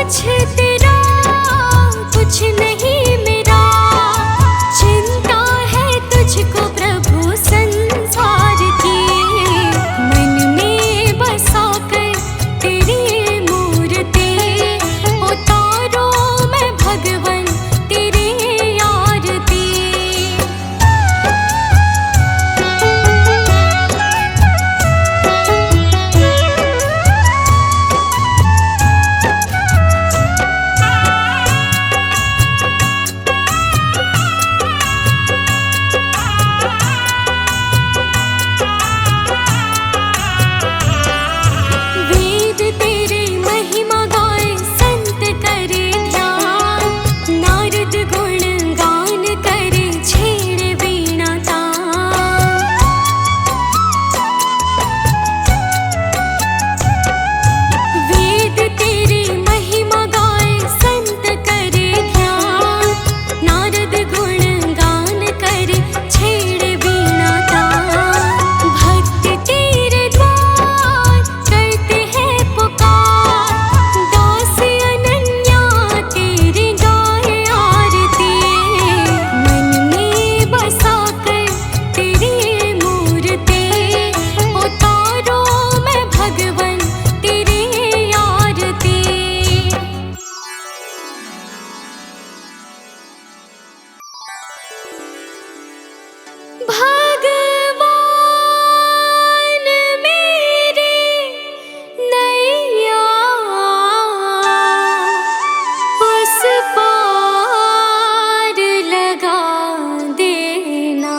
कुछ तेरा कुछ नहीं मेरा, चिंता है तुझको प्रभु संसार की। मन में बसा कर तेरी मूर्ति, उतारो मैं भगवन तेरी आरती। वेद तेरी महिमा गाए संत करे ध्यान, नारद गुण गान करे छेड़े वीणा तान। वेद तेरी महिमा गाए संत करे ध्यान, नारद गुण गान करे छेड़े वीणा तान। भक्त तेरे द्वार करते हैं पुकार, दास अनन्या तेरी गाए आरती। मन में बसा कर तेरी मूर्ति, उतारो मैं भगवन तेरी आरती। भगवान मेरे नैया उस पार लगा देना।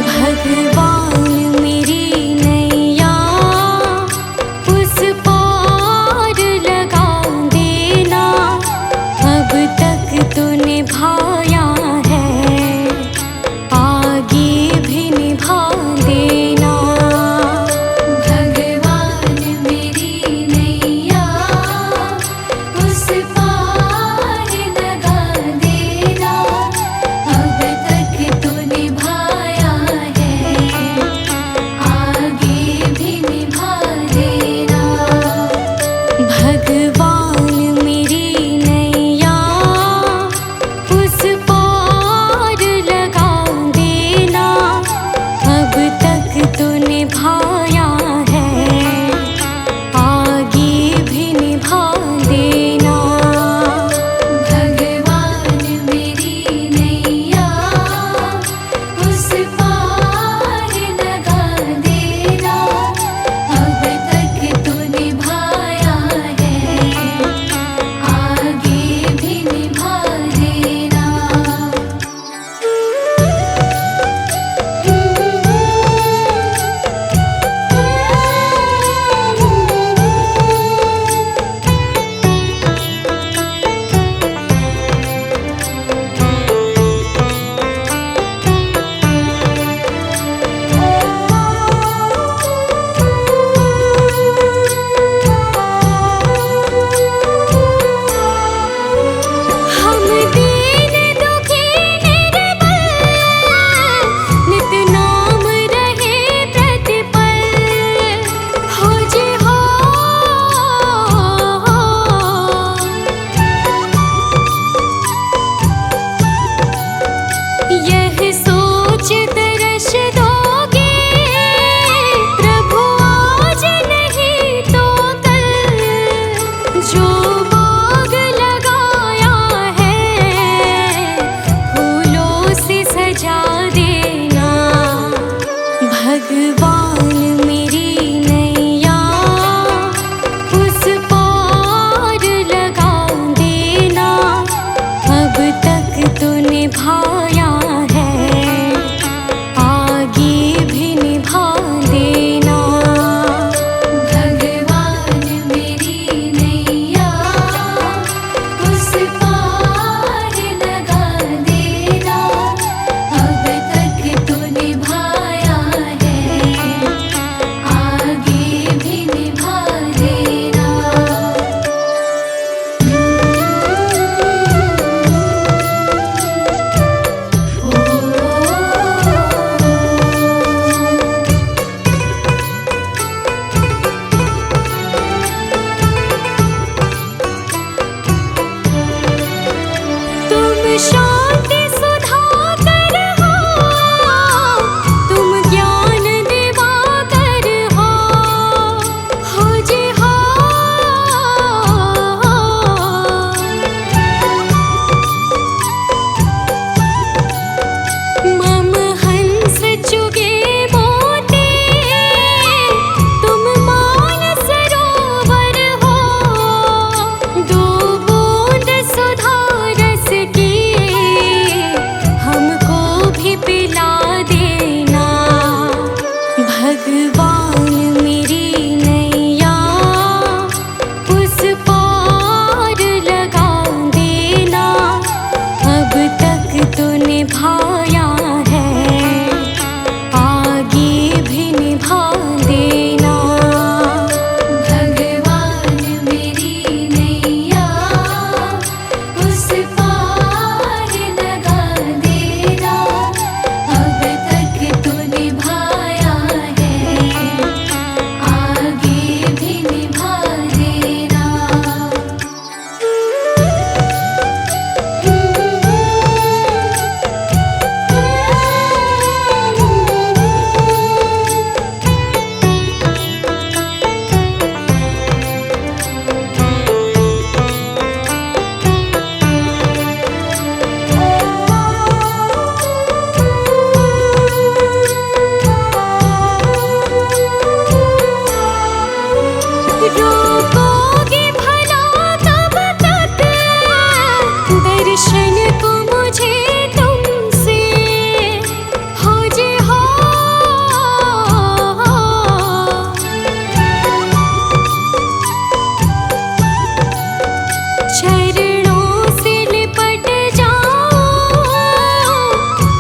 भगवान मेरी नैया उस पार लगा देना। अब तक तो निभाया है, आगे भी निभा देना। भगवान मेरी नैया उस पार लगा देना। अब तक तो निभाया है, आगे भी निभा देना। भगवान मेरी नैया उस पार लगा देना। अब तक तो निभाया है, आगे भी निभा देना। भगवान मेरी नैया उस पार लगा देना। अब तक तो निभाया है, रोकोगे भला कब तक दर्शन को मुझे तुमसे हो जे हो। चरणों से लिपट जाओ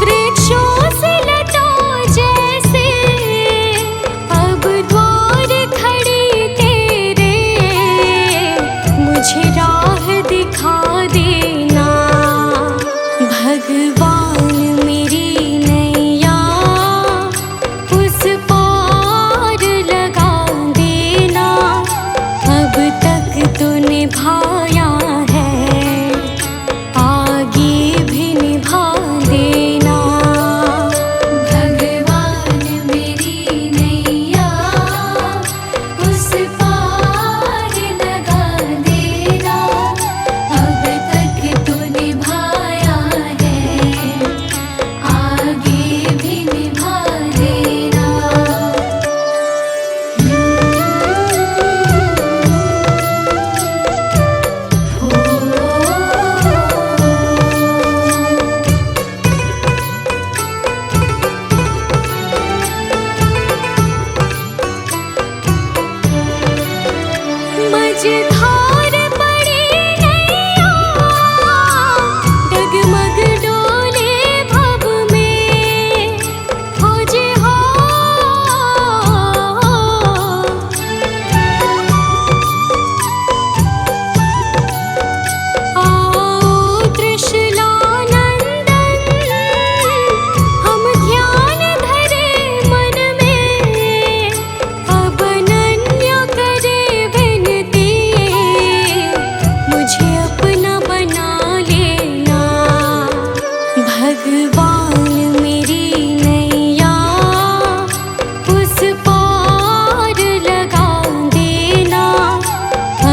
वृक्षों से लताओं जैसे, अब द्वार खड़ी तेरे मुझे राह दिखा देना। भगवान मेरी नैया उस पार लगा देना। अब तक तो निभाया है, आगे भी निभा देना। भगवान मेरी नैया उस पार लगा देना। अब तक तो निभाया है, आगे भी निभा देना। मझधार पड़ी नैया डगमग डोले भव में हो जे हो। आओ त्रिशूलानंदन हम ध्यान धरे मन में, अब अनन्य करे विनती मुझे अपना बना लेना। भगवान मेरी नैया उस पार लगा देना।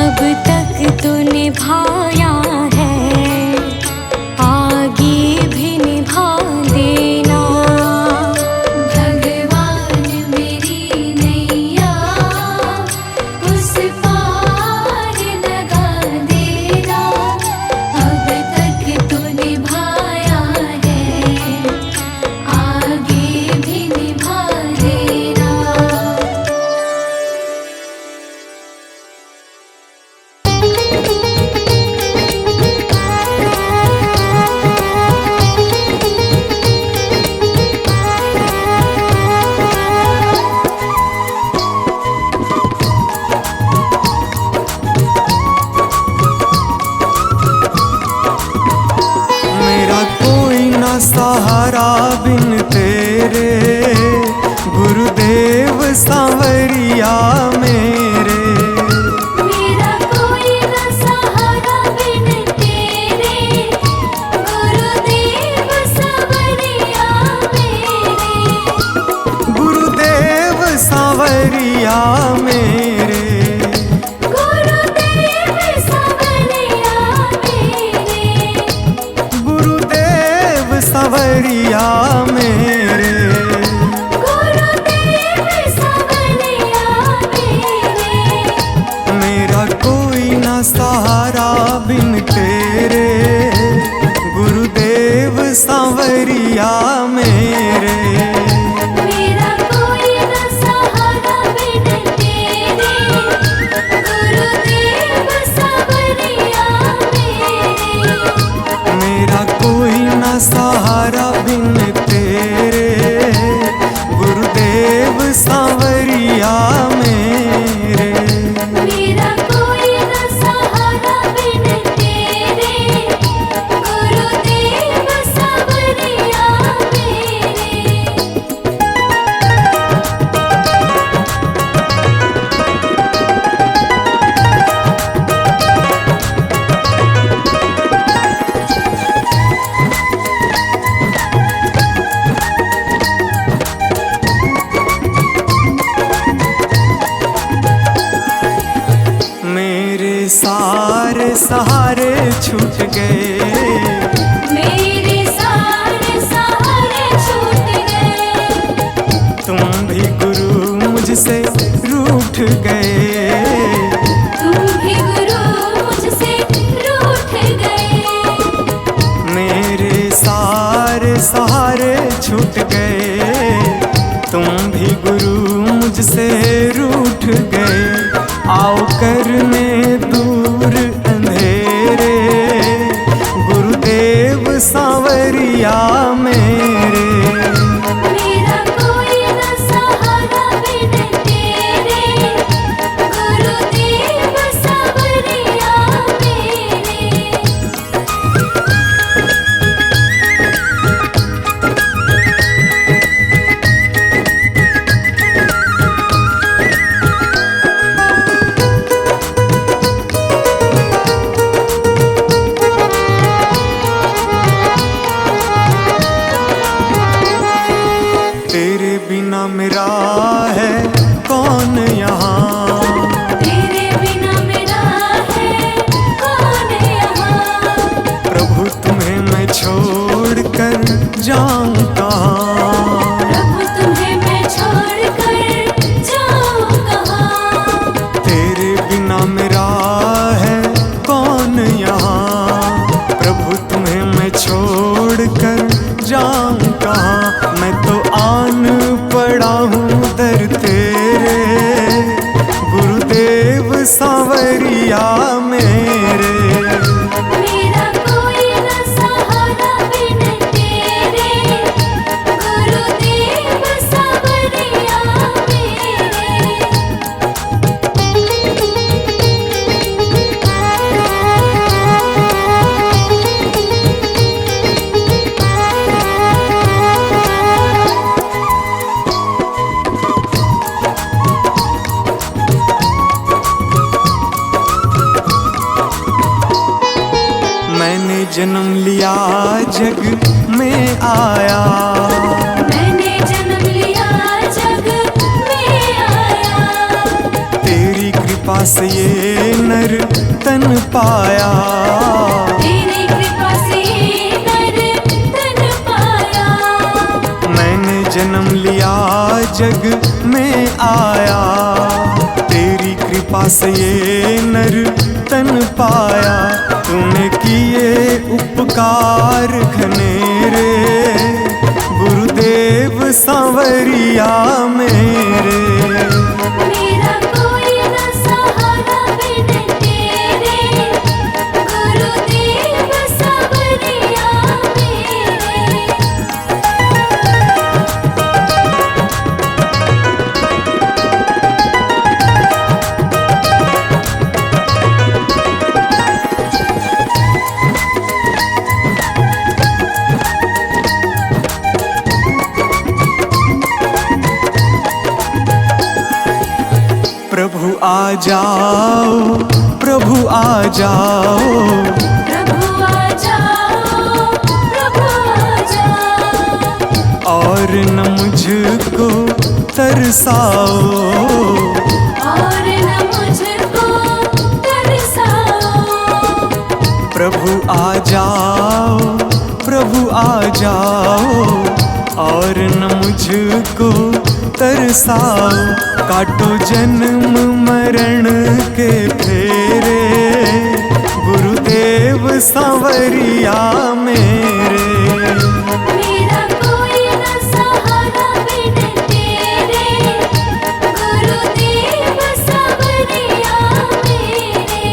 अब तक तो निभाया है, आगे भी निभा देना। भगवान मेरी नैया उस पार लगा देना। अब तक तो निभाया है, आगे भी निभा देना। मेरा कोई ना सहारा बिन तेरे, गुरुदेव सांवरिया मेरे। मेरा कोई न सहारा बिन तेरे, गुरुदेव सांवरिया मेरे। गुरुदेव सांवरिया मेरे। गुरुदेव सांवरिया मेरे। गुरुदेव सांवरिया मेरे। गुरुदेव सांवरिया मेरे। मेरा कोई ना सहारा बिन तेरे, गुरुदेव सांवरिया मेरे। मेरा कोई न सहारा बिन तेरे, गुरुदेव सांवरिया मेरे। मेरा कोई ना सहारा बिन तेरे, गुरुदेव सांवरिया मेरे। मेरा कोई न सहारा बिन तेरे, गुरुदेव सांवरिया सहारे छूट गए, मेरे सारे सहारे छूट गए। तुम भी गुरु मुझसे रूठ गए। नैने दूर अंधेरे, गुरुदेव सांवरिया मेरे। मेरा कोई न सहारा बिन तेरे, गुरुदेव सांवरिया मेरे। तेरे बिना मेरा है कौन यहाँ, तेरे बिना मेरा है कौन यहाँ। प्रभु तुम्हें मैं छोड़ कर जाऊं कहाँ। प्रभु तुम्हें मैं छोड़ कर जाऊं कहाँ। तेरे बिना मेरा है कौन यहाँ, प्रभु तुम्हें मैं छोड़ कर जाऊं कहाँ। मैं तो आन पड़ा हूँ दर तेरे, गुरुदेव सांवरिया मेरे। मेरा कोई न सहारा बिन तेरे, गुरुदेव सांवरिया मैंने जन्म लिया जग में आया, मैंने जन्म लिया जग में आया। तेरी कृपा से ये नर तन पाया। तेरी कृपा से नर तन पाया। मैंने जन्म लिया जग में आया, तेरी कृपा से ये नर तन पाया। तूने किए उपकार घनेरे, गुरुदेव सांवरिया मेरे। मेरा कोई न सहारा बिन तेरे, गुरुदेव सांवरिया मेरे। प्रभु आ जाओ, प्रभु आ जाओ, प्रभु आ जाओ, प्रभु आ जाओ। और न मुझको तरसाओ, और न मुझको तरसाओ। प्रभु आ जाओ, प्रभु आ जाओ, और न मुझको तरसाओ। काटो जन्म मरण के फेरे, गुरुदेव सांवरिया मेरे। मेरा कोई न सहारा बिन तेरे, गुरुदेव सांवरिया मेरे।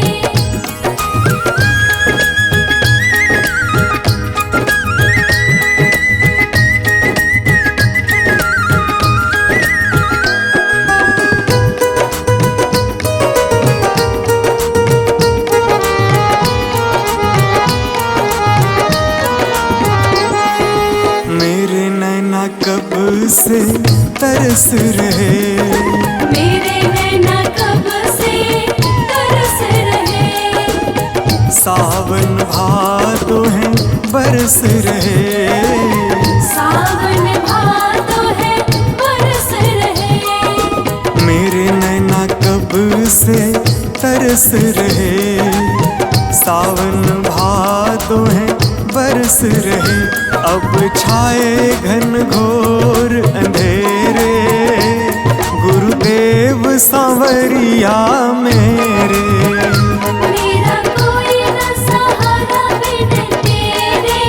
मेरे नैना कब से तरस रहे, मेरे नैना कब से तरस रहे। सावन भादो है बरस रहे। सावन भादो है बरस रहे। मेरे नैना कब से तरस रहे, सावन भादो है बरस रहे। अब छाए घन घोर अंधेरे, गुरुदेव सांवरिया मेरे। मेरा कोई न सहारा बिन तेरे,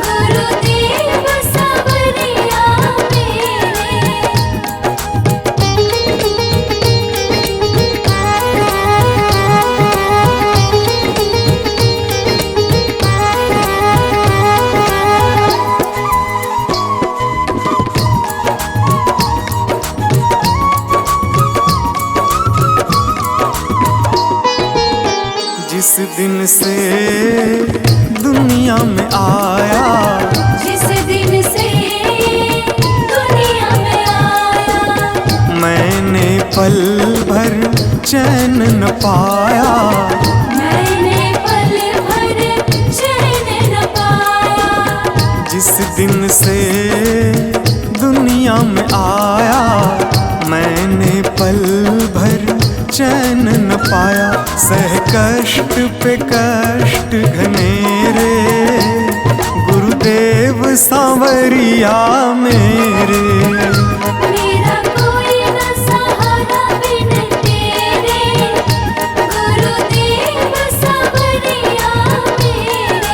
गुरुदेव सांवरिया मेरे। जिस दिन से दुनिया में आया, जिस दिन से दुनिया में आया, मैंने पल भर चैन न पाया, मैंने पल भर चैन न पाया। जिस दिन से दुनिया में आया, मैंने पल भर चैन न पाया। सह कष्ट पे कष्ट घनेरे, गुरुदेव सांवरिया मेरे। मेरा कोई न सहारा बिन तेरे, गुरुदेव सांवरिया मेरे।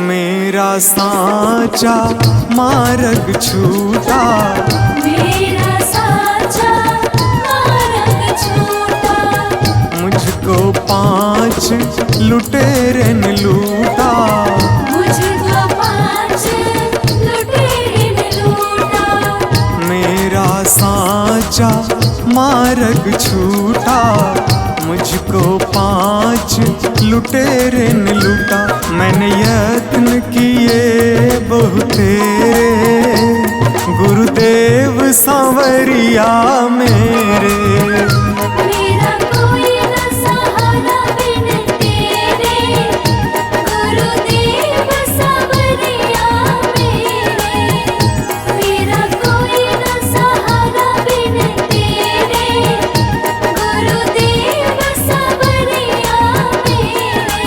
मेरा साचा मार्ग छूटा, मेरा साचा मार्ग छूटा, मुझको 5 लुटेरे ने लूटा, मुझको 5 लुटेरे ने लूटा। मेरा साचा मार्ग छूटा, मुझको 5 लुटेरे ने लूटा। मैंने यत्न किए बहुतेरे, गुरुदेव सांवरिया मेरे। मेरा कोई न सहारा बिन तेरे, गुरुदेव सांवरिया मेरे। मेरा कोई न सहारा बिन तेरे, गुरुदेव सांवरिया मेरे।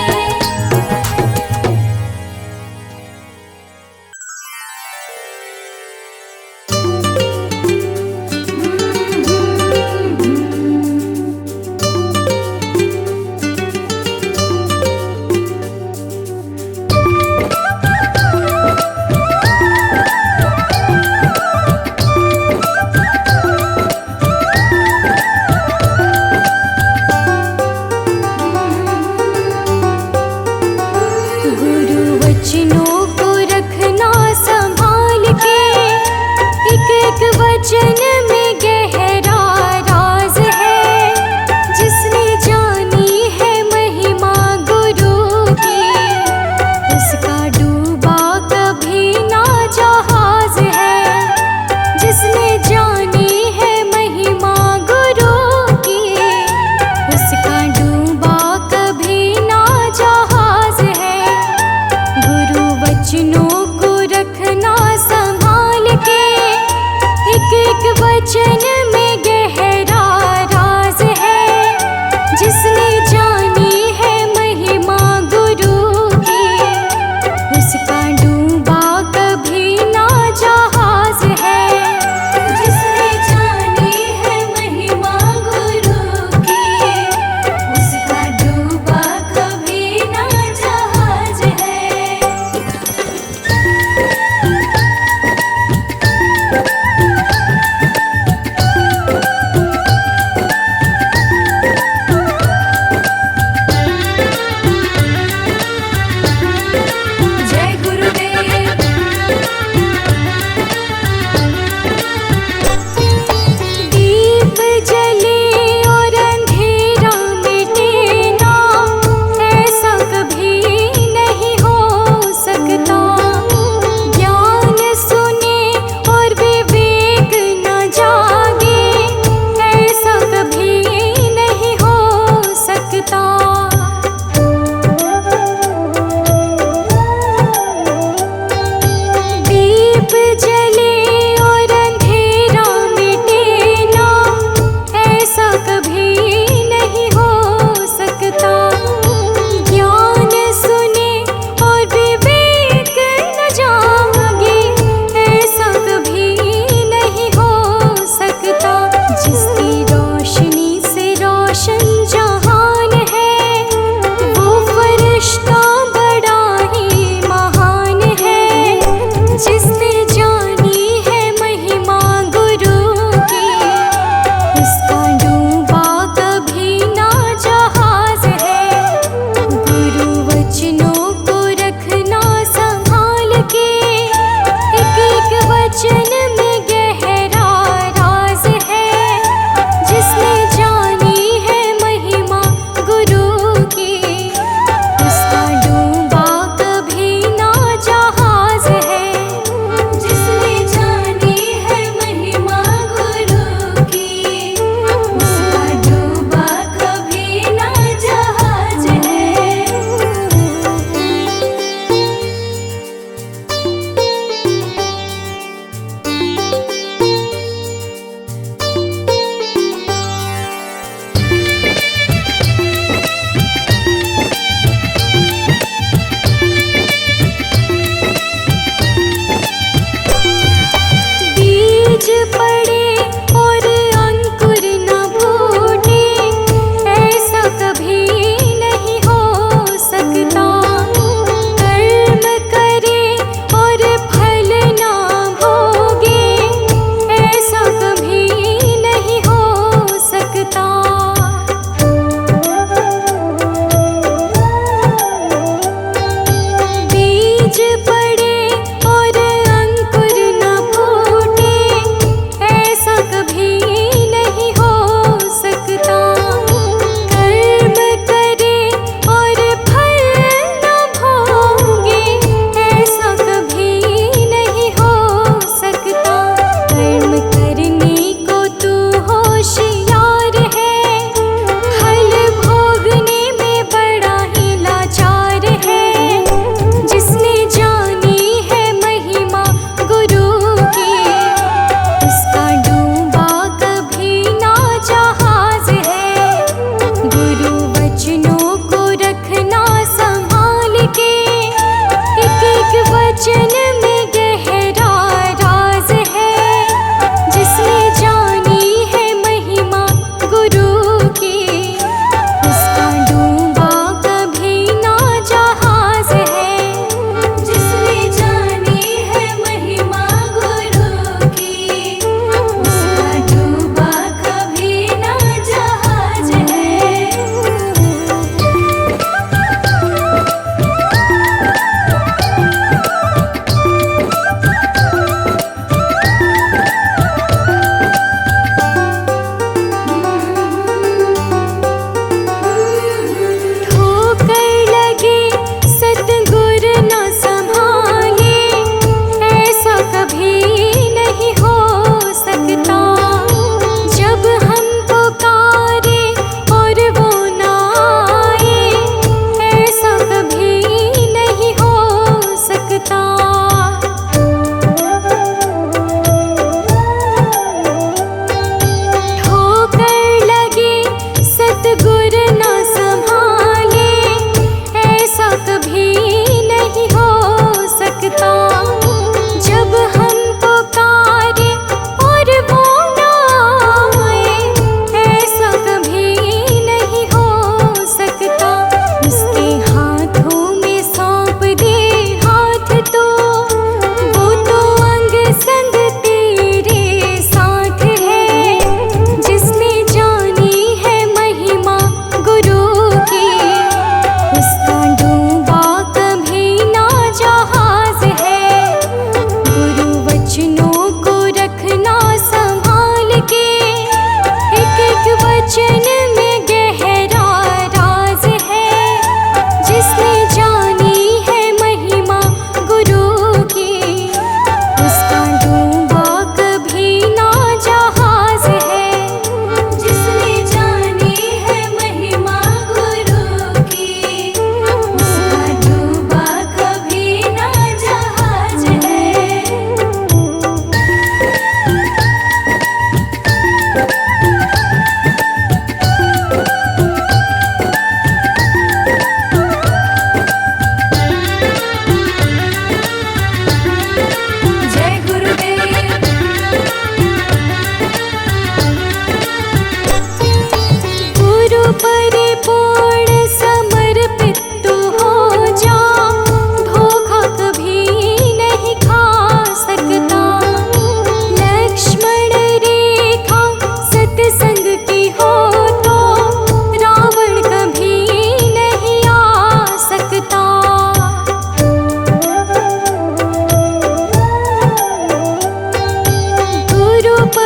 गुरु वचनों को रखना संभाल के, एक एक वचन में गहरा राज है। जिसने जानी है महिमा गुरु की, उसका डूबा कभी ना जहाज है। जिसने जानी है महिमा गुरु की, उसका डूबा कभी ना जहाज है। गुरु वचनों को रखना संभाल के, एक एक वचन में गहरा राज है। जिसने जानी है महिमा गुरु की, उसका डूबा कभी ना जहाज है। जिसने जानी है महिमा गुरु की, उसका डूबा कभी ना जहाज है।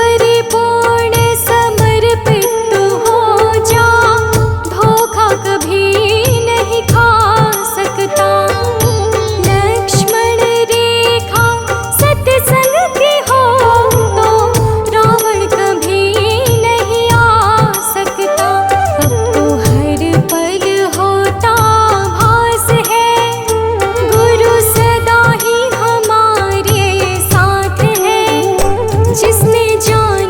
परिपूर्ण समर्पित तू हो जा, धोखा कभी नहीं खा सकता। लक्ष्मण रेखा सत्संग की हो तो रावण कभी नहीं आ सकता। अब तो हर पल होता भास है, गुरु सदा ही हमारे साथ है। जिसने जान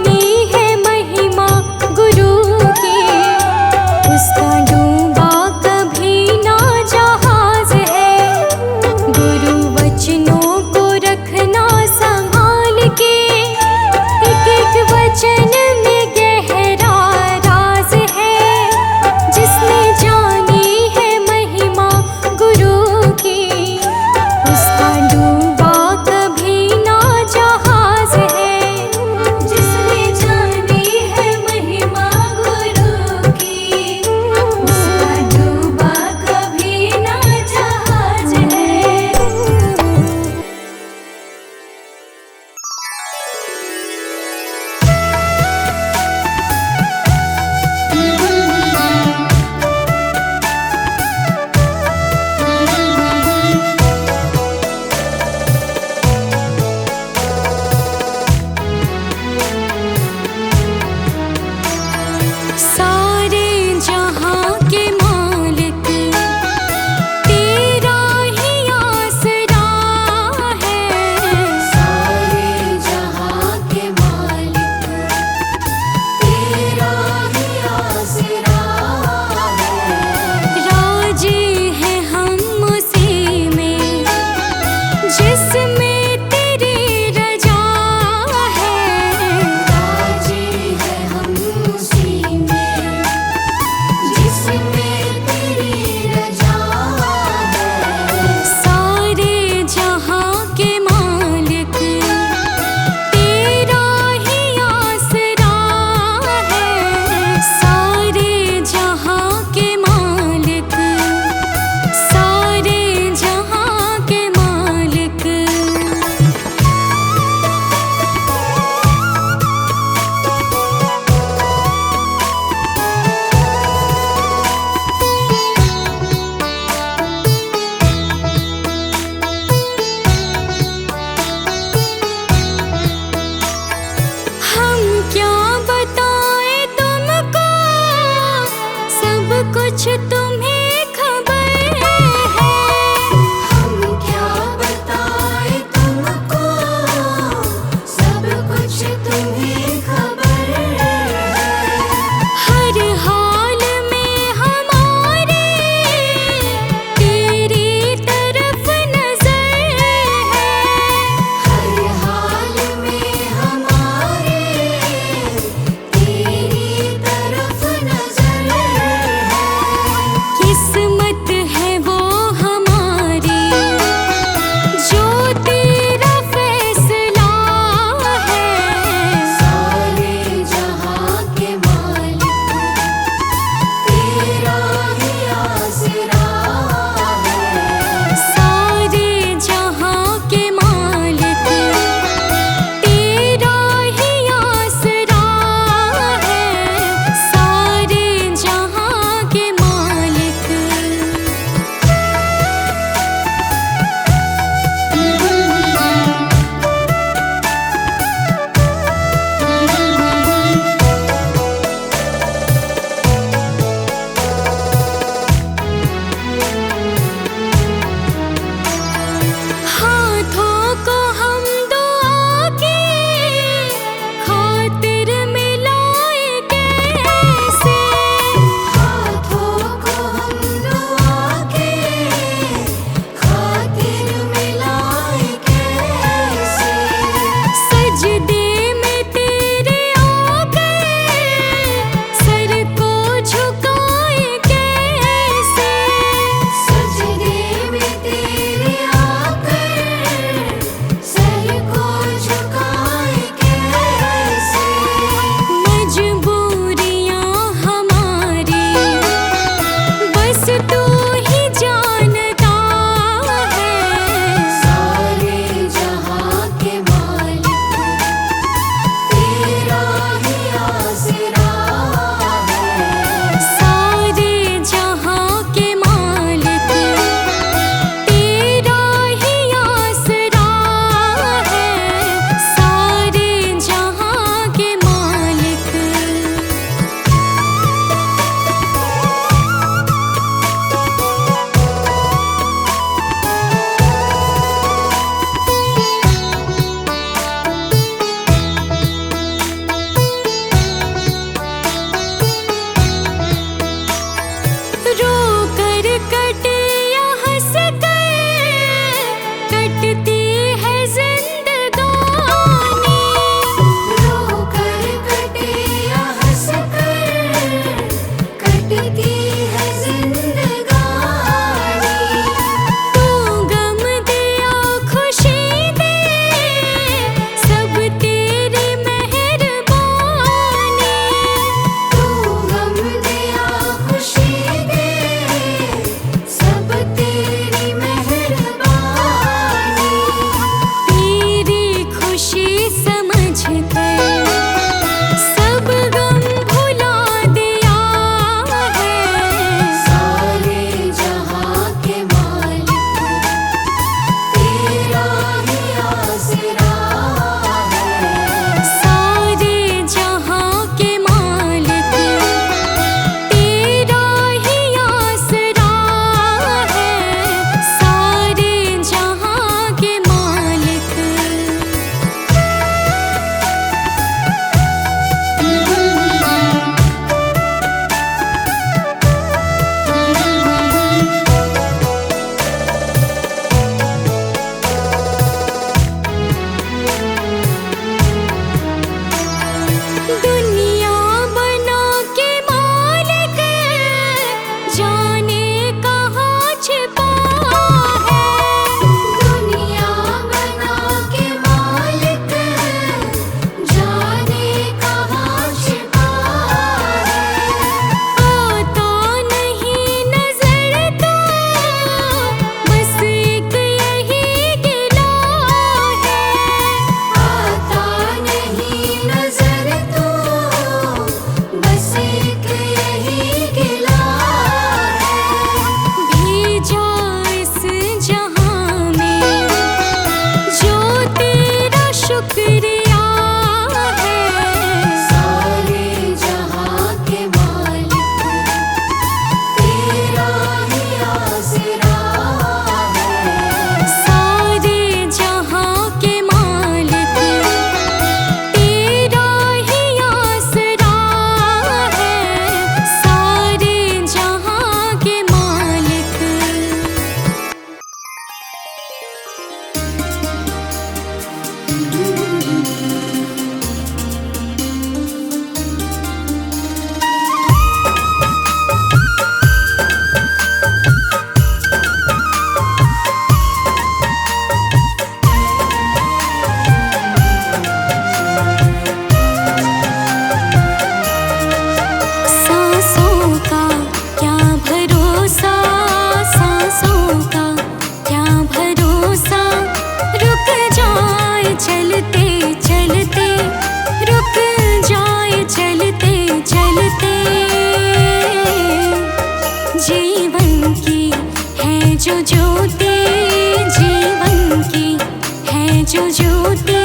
जो ज्योति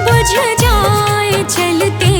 बुझ जाए चलते